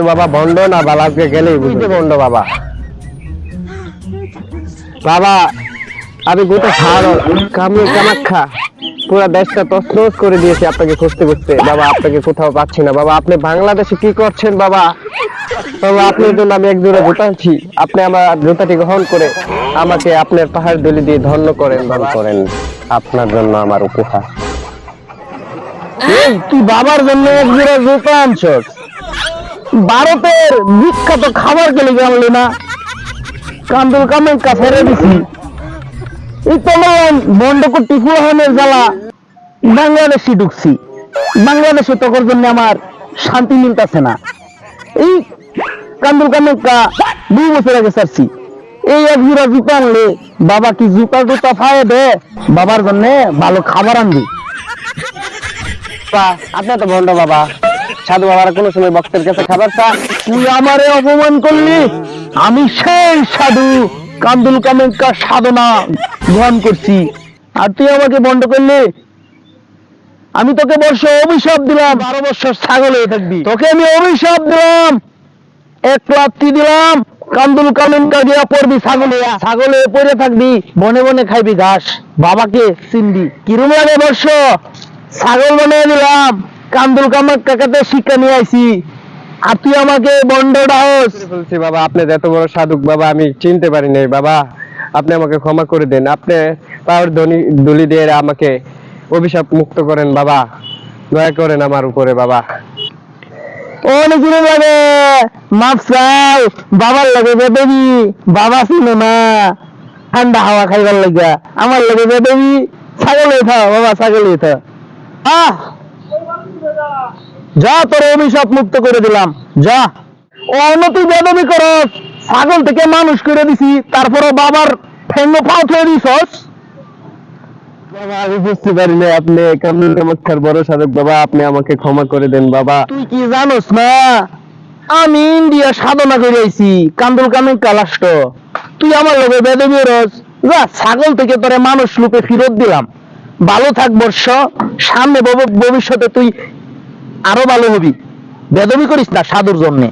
সাধু বাবা ভণ্ড না বালাকে গেলেই বুঝতে ভণ্ড বাবা। বাবা আমি গোটা কামাখ্যা পুরো দেশটা তছনছ করে দিয়েছি আপনাকে খুঁজতে খুঁজতে বাবা, আপনাকে কোথাও পাচ্ছি না বাবা। আপনি বাংলাদেশে কি করছেন বাবা? বাবা আপনার জন্য আমি এক জোড়া জুতা আনছি, আপনি আমার জুতাটি গ্রহণ করে আমাকে আপনার পাহাড় দলি দিয়ে ধন্য করেন বাবা। করেন আপনার জন্য আমার উপহার। এই তুই বাবার জন্য এক জোড়া জুতা আনছস? ভারতের বিখ্যাত খাবার গেলে জানলি না? কান্দুল কামাখ্যা ফেরে দিছি। এই তোমার বন্ডকুটি ফুলাহানের জ্বালা বাংলাদেশে ঢুকছি, বাংলাদেশে তোর জন্য আমার শান্তি মিলতেছে না। এই কান্দুল কামাখ্যা 2 বছর আগে ছাড়ছি, এই এক জোড়া জুতা আনলে বাবা কি জুতা ফায়ে দে? বাবার জন্য ভালো খাবার আনবি। আপনি তো ভণ্ড বাবা, সাধু বাবার কোনো সময় ভক্তের কাছে খাবার চা? তুই আমারে অপমান করলি। আমি সেই সাধু কান্দুল কামাখ্যা সাধনা গ্রহণ করছি, আর তুই আমাকে বন্ধ করলি। আমি তোকে অভিশাপ দিলাম, 12 বছর ছাগল হয়ে থাকবি। তোকে আমি অভিশাপ দিলাম, এক লাত্তি দিলাম, কান্দুল কামাখ্যা দিয়া পড়বি ছাগলে পড়ে থাকবি, বনে বনে খাইবি ঘাস, বাবাকে চিনবি। কিরম লাগে ছাগল বানিয়ে দিলাম, কান্দুল কামাখ্যা কাছে শিক্ষা নিয়ে আইছি, আর তুই আমাকে বন্ড ডাউস বলছি। বাবা আপনি এত বড় সাধুক বাবা, আমি চিনতে পারি নাই বাবা, আপনি আমাকে ক্ষমা করে দেন। আপনি পাওয়ার দলি দিয়ে আমাকে অভিশাপ মুক্ত করেন বাবা, দয়া করেন আমার উপরে বাবা। অনেক লাগে মাপ চাও, বাবার লাগে বেদবি, বাবা ছিল না ঠান্ডা হাওয়া খাইবার লাগিয়া, আমার লাগে বেদবি, ছাগলে খাও বাবা, ছাগলে খাও। যা তোর অভিশাপ মুক্ত করে দিলাম, যা। তুই বেদবি করস, ছাগল থেকে মানুষ করে দিছি, তারপরে বাবার ঠেঙ্গ পাও থয়ে দিছস। বাবা আমি বুঝতে পারিনি আপনি কান্দুল কামাখ্যার বড় সাধক বাবা, আপনি আমাকে ক্ষমা করে দেন বাবা। তুই কি জানোস না আমি ইন্ডিয়া সাধনা করে আইছি, কান্দুল কামাখ্যা লাস্ট। তুই আমার লগে বেদবি রস, যা ছাগল থেকে তোরে মানুষ রূপে ফিরত দিলাম। ভালো থাক বর্ষ, সামনে ভবিষ্যতে তুই আরো ভালো হবি। বেদবি করিস না সাধুর জন্যে।